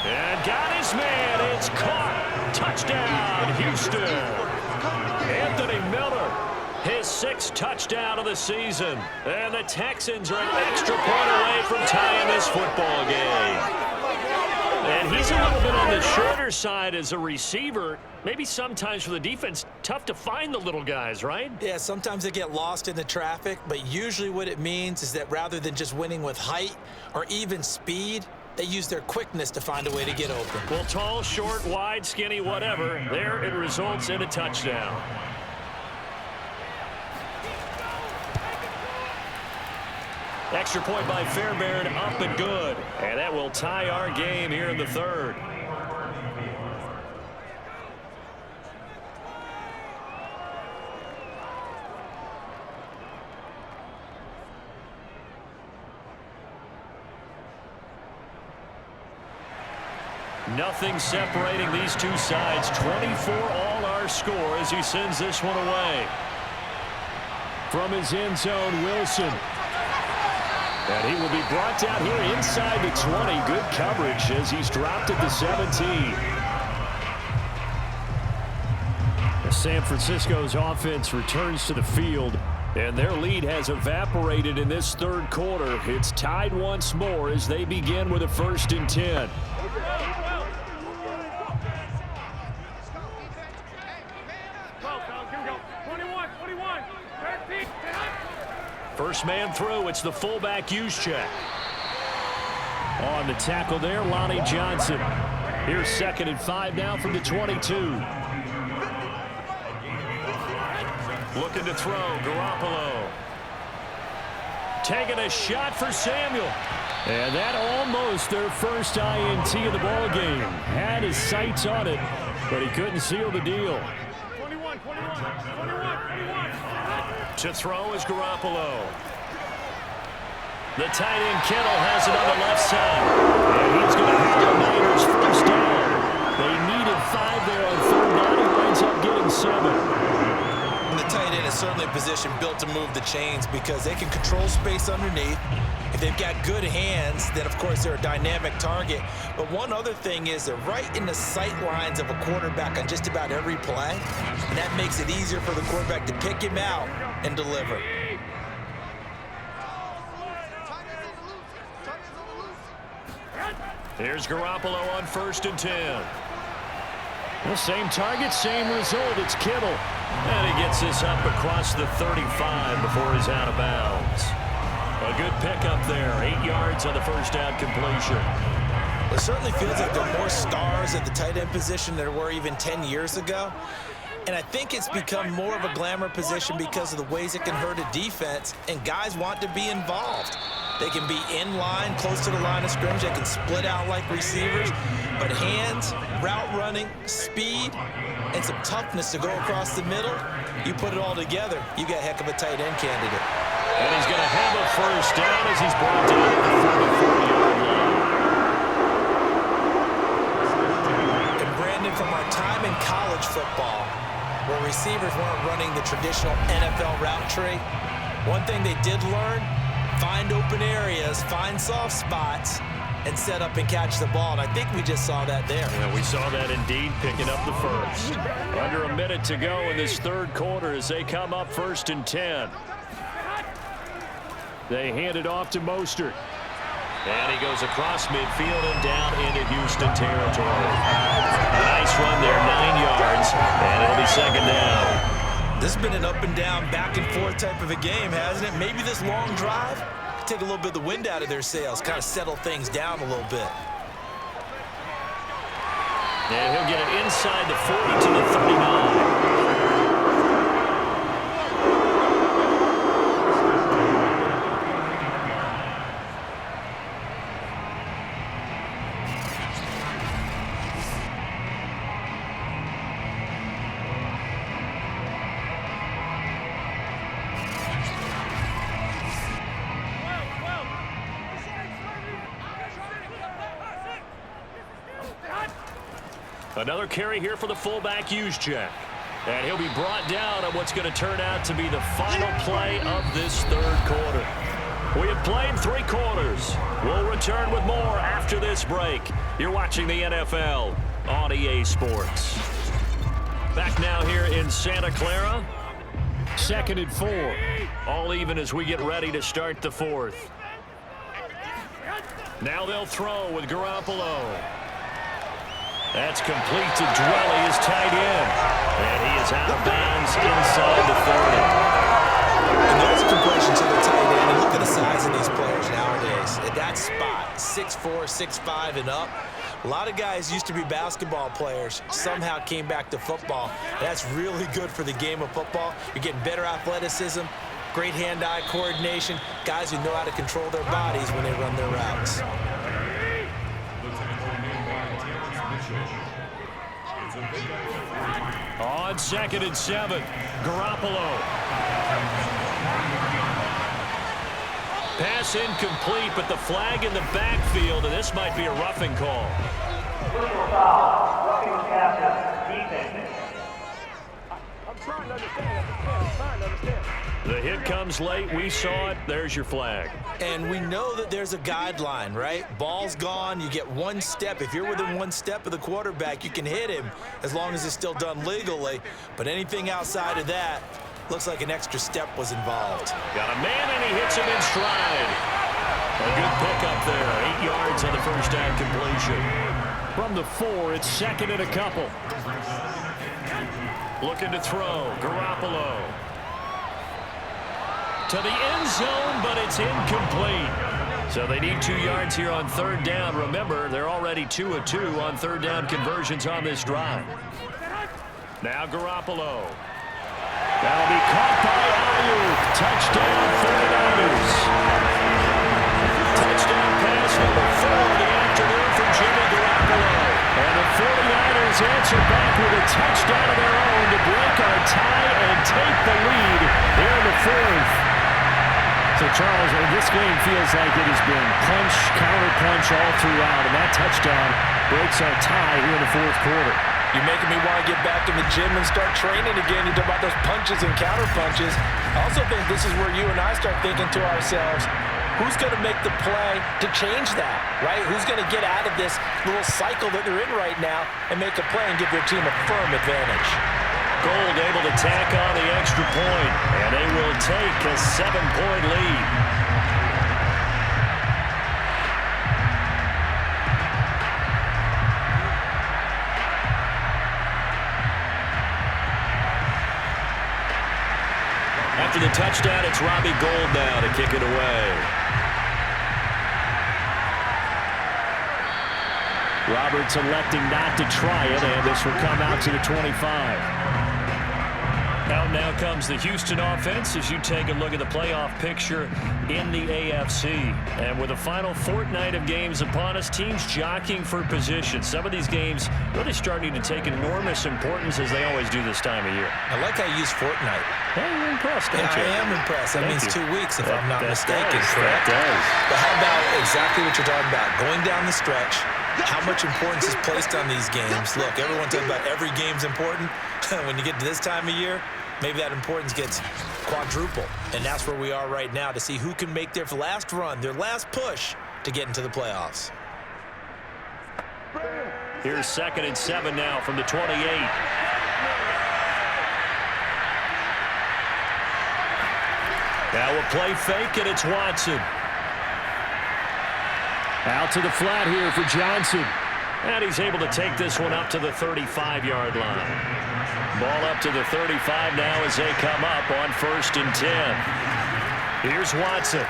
And got his man. It's caught. Touchdown, Houston. Anthony Miller, his 6th touchdown of the season. And the Texans are an extra point away from tying this football game. And he's a little bit on the shorter side as a receiver. Maybe sometimes for the defense, tough to find the little guys, right? Yeah, sometimes they get lost in the traffic, but usually what it means is that rather than just winning with height or even speed, they use their quickness to find a way to get open. Well, tall, short, wide, skinny, whatever, there it results in a touchdown. Extra point by Fairbairn, up and good. And that will tie our game here in the 3rd. Nothing separating these two sides. 24 all our score as he sends this one away. From his end zone, Wilson. And he will be brought down here inside the 20. Good coverage as he's dropped at the 17. San Francisco's offense returns to the field, and their lead has evaporated in this third quarter. It's tied once more as they begin with a 1st and 10. First man through, it's the fullback Juszczyk. On the tackle there, Lonnie Johnson. Here's 2nd and 5 now from the 22. Looking to throw, Garoppolo. Taking a shot for Samuel. And that almost their first INT of the ball game. Had his sights on it, but he couldn't seal the deal. To throw is Garoppolo. The tight end Kittle has it on the left side. And he's going to have the Niners first down. They needed 5 there on 3rd down. He winds up getting 7. The tight end is certainly a position built to move the chains because they can control space underneath. If they've got good hands, then of course they're a dynamic target. But one other thing is they're right in the sight lines of a quarterback on just about every play. And that makes it easier for the quarterback to pick him out and deliver. Here's Garoppolo on 1st and 10. The same target, same result. It's Kittle. And he gets this up across the 35 before he's out of bounds. A good pickup there. 8 yards on the first down completion. It certainly feels like there are more stars at the tight end position than there were even 10 years ago. And I think it's become more of a glamour position because of the ways it can hurt a defense, and guys want to be involved. They can be in line, close to the line of scrimmage. They can split out like receivers. But hands, route running, speed, and some toughness to go across the middle, you put it all together, you got a heck of a tight end candidate. And he's going to have a first down as he's brought down at the 34-yard line. And Brandon, from our time in college football, where receivers weren't running the traditional NFL route tree, one thing they did learn, find open areas, find soft spots, and set up and catch the ball. And I think we just saw that there. Yeah, we saw that indeed, picking up the first. Under a minute to go in this third quarter as they come up 1st and 10. They hand it off to Mostert. And he goes across midfield and down into Houston territory. Nice run there, 9 yards, and it'll be 2nd down. This has been an up and down, back and forth type of a game, hasn't it? Maybe this long drive take a little bit of the wind out of their sails, kind of settle things down a little bit. And he'll get it inside the 40 to the 39. Another carry here for the fullback, Juszczyk. And he'll be brought down on what's going to turn out to be the final play of this third quarter. We have played 3 quarters. We'll return with more after this break. You're watching the NFL on EA Sports. Back now here in Santa Clara. 2nd and 4. All even as we get ready to start the 4th. Now they'll throw with Garoppolo. That's complete to Dwelly, his tight end. And he is out of bounds inside the 30. And there's completion to the tight end. And look at the size of these players nowadays. At that spot, 6'4", 6'5", and up. A lot of guys used to be basketball players, somehow came back to football. That's really good for the game of football. You're getting better athleticism, great hand-eye coordination, guys who know how to control their bodies when they run their routes. On 2nd and 7, Garoppolo. Pass incomplete, but the flag in the backfield, and this might be a roughing call. Personal foul. Roughing the passer. Defense. I'm trying to understand. The hit comes late. We saw it. There's your flag. And we know that there's a guideline, right? Ball's gone. You get one step. If you're within one step of the quarterback, you can hit him as long as it's still done legally. But anything outside of that, looks like an extra step was involved. Got a man, and he hits him in stride. A good pickup there. 8 yards on the first down completion. From the 4, it's second and a couple. Looking to throw. Garoppolo. To the end zone, but it's incomplete. So they need 2 yards here on third down. Remember, they're already 2 of 2 on third down conversions on this drive. Now Garoppolo. That'll be caught by Ayuk. Touchdown 49ers. Touchdown pass number 4 of the afternoon from Jimmy Garoppolo. And the 49ers answer back with a touchdown of their own to break our tie and take the lead here in the 4th. So, Charles, this game feels like it has been punch, counter-punch all throughout, and that touchdown breaks our tie here in the 4th quarter. You're making me want to get back in the gym and start training again. You talk about those punches and counter punches. I also think this is where you and I start thinking to ourselves, who's going to make the play to change that, right? Who's going to get out of this little cycle that they're in right now and make a play and give their team a firm advantage? Gold able to tack on the extra point, and they will take a 7-point lead. After the touchdown, it's Robbie Gould now to kick it away. Roberts electing not to try it, and this will come out to the 25. Out now comes the Houston offense as you take a look at the playoff picture in the AFC. And with the final fortnight of games upon us, teams jockeying for position. Some of these games really starting to take enormous importance as they always do this time of year. I like how you use fortnight. Hey, you're impressed, Yeah, aren't you? I am impressed. That means 2 weeks if I'm not That mistaken, does, correct? that does. But how about exactly what you're talking about? Going down the stretch, how much importance is placed on these games. Look, everyone talks about every game's important. When you get to this time of year, maybe that importance gets quadruple. And that's where we are right now to see who can make their last run, their last push to get into the playoffs. Here's 2nd and 7 now from the 28. Now a play fake, and it's Watson. Out to the flat here for Johnson. And he's able to take this one up to the 35-yard line. Ball up to the 35 now as they come up on 1st and 10. Here's Watson.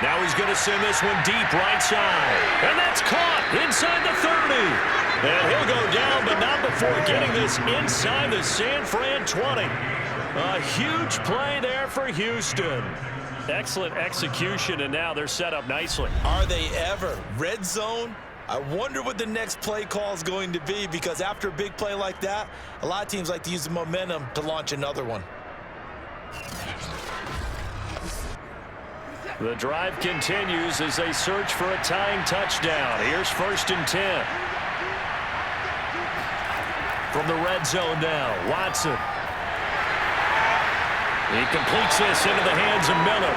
Now he's going to send this one deep right side. And that's caught inside the 30. And he'll go down, but not before getting this inside the San Fran 20. A huge play there for Houston. Excellent execution, and now they're set up nicely. Are they ever? Red zone? I wonder what the next play call is going to be, because after a big play like that, a lot of teams like to use the momentum to launch another one. The drive continues as they search for a tying touchdown. Here's 1st and 10. From the red zone now, Watson. He completes this into the hands of Miller.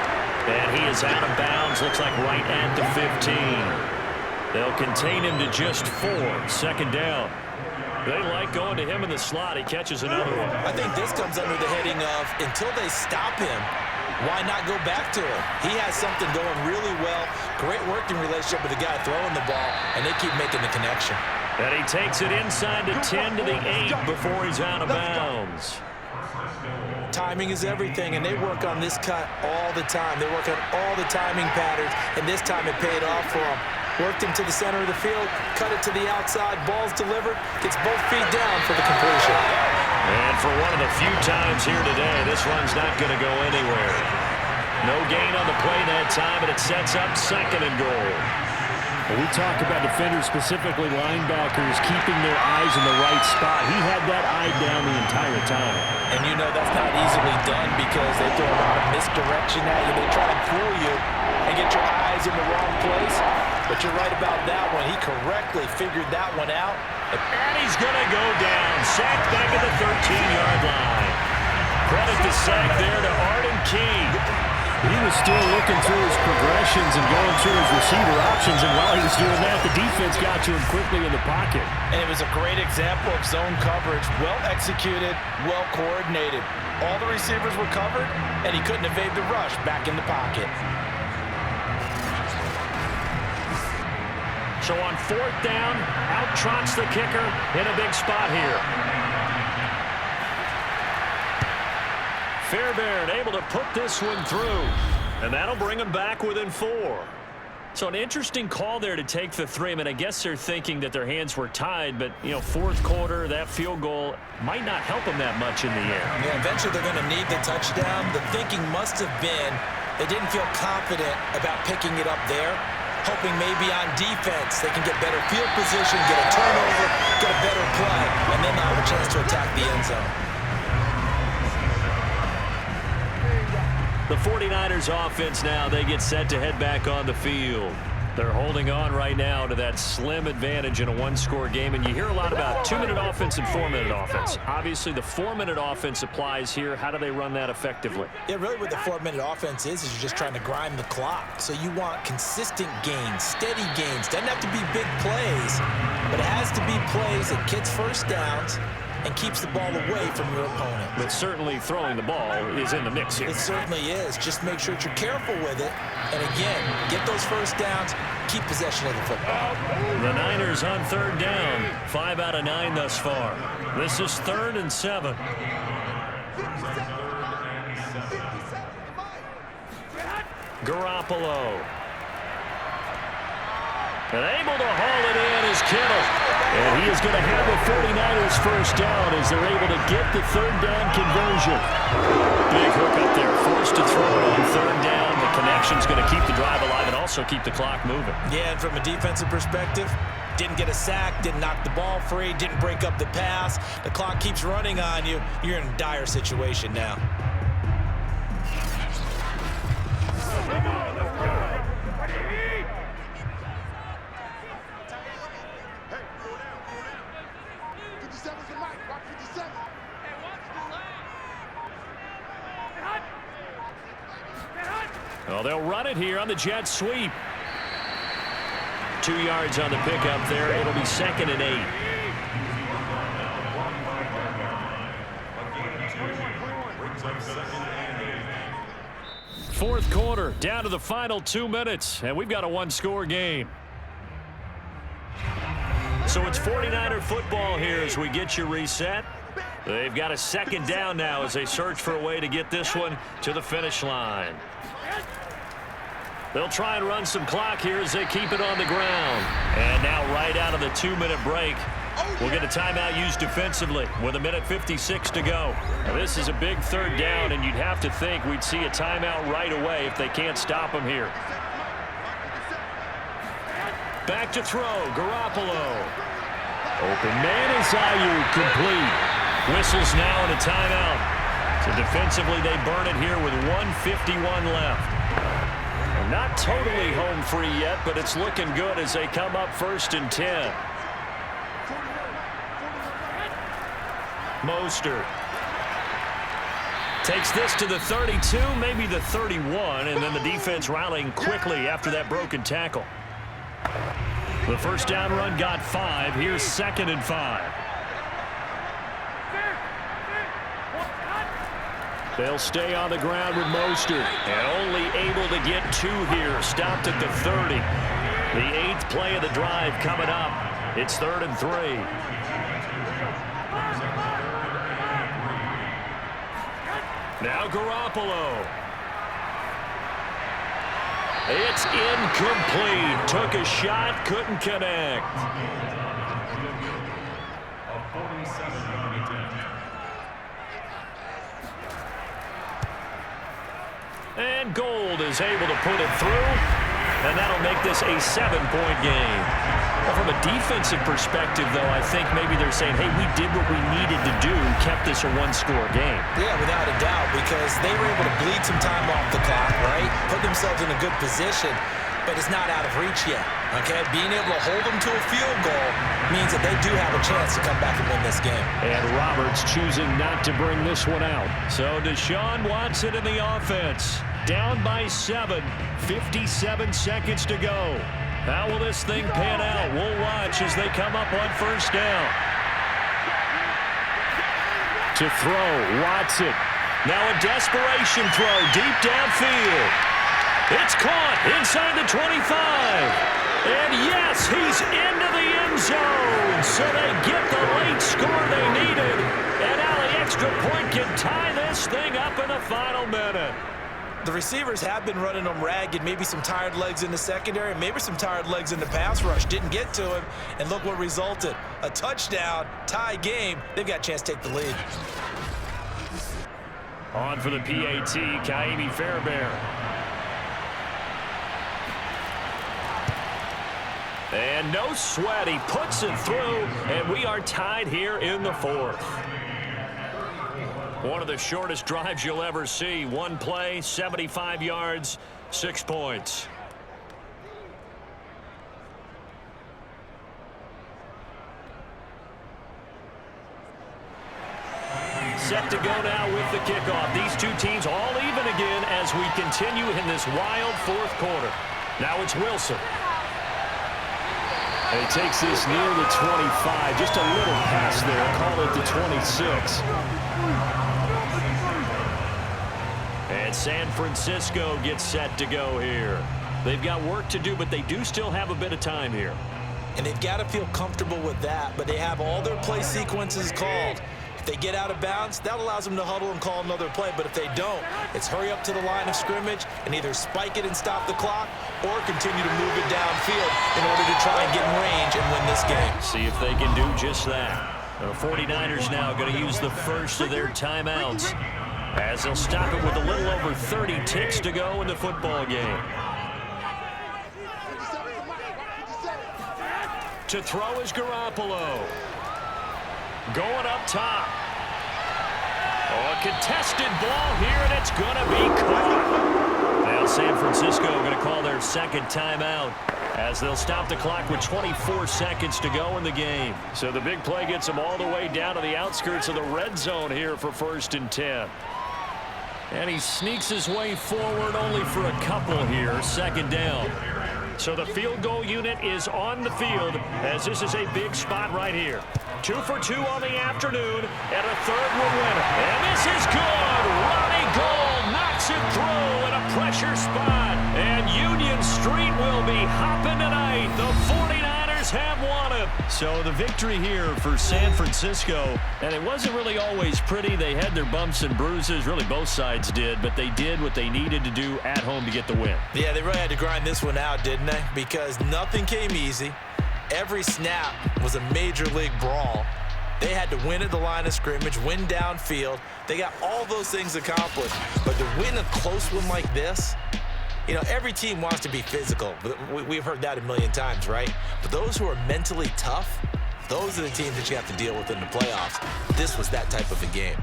And he is out of bounds, looks like right at the 15. They'll contain him to just 4. 2nd down. They like going to him in the slot. He catches another one. I think this comes under the heading of, until they stop him, why not go back to him? He has something going really well. Great working relationship with the guy throwing the ball, and they keep making the connection. And he takes it inside the 10 to the 8 before he's out of bounds. Timing is everything, and they work on this cut all the time. They work on all the timing patterns, and this time it paid off for them. Worked him to the center of the field, cut it to the outside, ball's delivered, gets both feet down for the completion. And for one of the few times here today, this run's not going to go anywhere. No gain on the play that time, and it sets up 2nd and goal. Well, we talk about defenders, specifically linebackers, keeping their eyes in the right spot. He had that eye down the entire time. And you know that's not easily done because they throw a lot of misdirection at you. They try to fool you. and get your eyes in the wrong place. But you're right about that one. He correctly figured that one out. And he's going to go down. Sacked back at the 13-yard line. Credit the sack there to Arden Key. He was still looking through his progressions and going through his receiver options, and while he was doing that, the defense got to him quickly in the pocket. And it was a great example of zone coverage. Well executed, well coordinated. All the receivers were covered, and he couldn't evade the rush back in the pocket. So on 4th down, out trots the kicker in a big spot here. Fairbairn able to put this one through, and that'll bring him back within 4. So an interesting call there to take the 3. I mean, I guess they're thinking that their hands were tied, but, you know, 4th quarter, that field goal might not help them that much in the air. Yeah, eventually they're going to need the touchdown. The thinking must have been they didn't feel confident about picking it up there, hoping maybe on defense they can get better field position, get a turnover, get a better play, and then they'll have a chance to attack the end zone. The 49ers offense now, they get set to head back on the field. They're holding on right now to that slim advantage in a one-score game, and you hear a lot about 2-minute offense and 4-minute offense. Obviously, the 4-minute offense applies here. How do they run that effectively? Yeah, really what the 4-minute offense is you're just trying to grind the clock. So you want consistent gains, steady gains. Doesn't have to be big plays, but it has to be plays that gets first downs and keeps the ball away from your opponent. But certainly throwing the ball is in the mix here. It certainly is. Just make sure that you're careful with it. And again, get those first downs, keep possession of the football. The Niners on 3rd down. 5 out of 9 thus far. This is 3rd and 7. Garoppolo. And able to haul it in is Kittle. And he is going to have the 49ers first down as they're able to get the 3rd down conversion. Big hook up there. Forced to throw it on 3rd down. The connection's going to keep the drive alive and also keep the clock moving. Yeah, and from a defensive perspective, didn't get a sack, didn't knock the ball free, didn't break up the pass. The clock keeps running on you. You're in a dire situation now. Well, they'll run it here on the jet sweep. 2 yards on the pickup there. It'll be 2nd and 8. Fourth quarter, down to the final 2 minutes, and we've got a one-score game. So it's 49er football here as we get you reset. They've got a 2nd down now as they search for a way to get this one to the finish line. They'll try and run some clock here as they keep it on the ground. And now right out of the 2-minute break, we'll get a timeout used defensively with 1:56 to go. Now, this is a big 3rd down, and you'd have to think we'd see a timeout right away if they can't stop them here. Back to throw, Garoppolo. Open man is Ayuk, complete. Whistles now and a timeout. So defensively, they burn it here with 1:51 left. Not totally home free yet, but it's looking good as they come up 1st and 10. Mostert takes this to the 32, maybe the 31, and then the defense rallying quickly after that broken tackle. The first down run got 5. Here's 2nd and 5. They'll stay on the ground with Mostert, and only able to get 2 here. Stopped at the 30. The 8th play of the drive coming up. It's 3rd and 3. Now Garoppolo. It's incomplete. Took a shot, couldn't connect. And Gold is able to put it through. And that'll make this a 7-point game. Well, from a defensive perspective, though, I think maybe they're saying, hey, we did what we needed to do, kept this a one-score game. Yeah, without a doubt, because they were able to bleed some time off the clock, right? Put themselves in a good position, but it's not out of reach yet, okay? Being able to hold them to a field goal means that they do have a chance to come back and win this game. And Roberts choosing not to bring this one out. So Deshaun Watson in the offense. Down by 7, 57 seconds to go. How will this thing pan out? We'll watch as they come up on first down. To throw, Watson. Now a desperation throw deep downfield. It's caught inside the 25. And yes, he's into the end zone. So they get the late score they needed. And now the extra point can tie this thing up in the final minute. The receivers have been running them ragged, maybe some tired legs in the secondary, maybe some tired legs in the pass rush. Didn't get to him, and look what resulted. A touchdown, tie game. They've got a chance to take the lead. On for the PAT, Kaimi Fairbairn. And no sweat, he puts it through, and we are tied here in the 4th. One of the shortest drives you'll ever see. One play, 75 yards, 6 points. Set to go now with the kickoff. These two teams all even again as we continue in this wild 4th quarter. Now it's Wilson. And he takes this near the 25. Just a little pass there. Call it the 26. And San Francisco gets set to go here. They've got work to do, but they do still have a bit of time here. And they've got to feel comfortable with that, but they have all their play sequences called. If they get out of bounds, that allows them to huddle and call another play. But if they don't, it's hurry up to the line of scrimmage and either spike it and stop the clock or continue to move it downfield in order to try and get in range and win this game. See if they can do just that. The 49ers now going to use the first of their timeouts as they'll stop it with a little over 30 ticks to go in the football game. To throw is Garoppolo. Going up top. Oh, a contested ball here, and it's going to be caught. Now San Francisco going to call their second timeout as they'll stop the clock with 24 seconds to go in the game. So the big play gets them all the way down to the outskirts of the red zone here for 1st and 10. And he sneaks his way forward only for a couple here, 2nd down. So the field goal unit is on the field as this is a big spot right here. 2 for 2 on the afternoon, and a 3rd will win it. And this is good. Ronnie Gold knocks it through in a pressure spot. And Union Street will be hopping tonight. The 49ers have won it. So the victory here for San Francisco. And it wasn't really always pretty. They had their bumps and bruises. Really, both sides did. But they did what they needed to do at home to get the win. Yeah, they really had to grind this one out, didn't they? Because nothing came easy. Every snap was a major league brawl. They had to win at the line of scrimmage, win downfield. They got all those things accomplished. But to win a close one like this, you know, every team wants to be physical. We've heard that a million times, right? But those who are mentally tough, those are the teams that you have to deal with in the playoffs. This was that type of a game.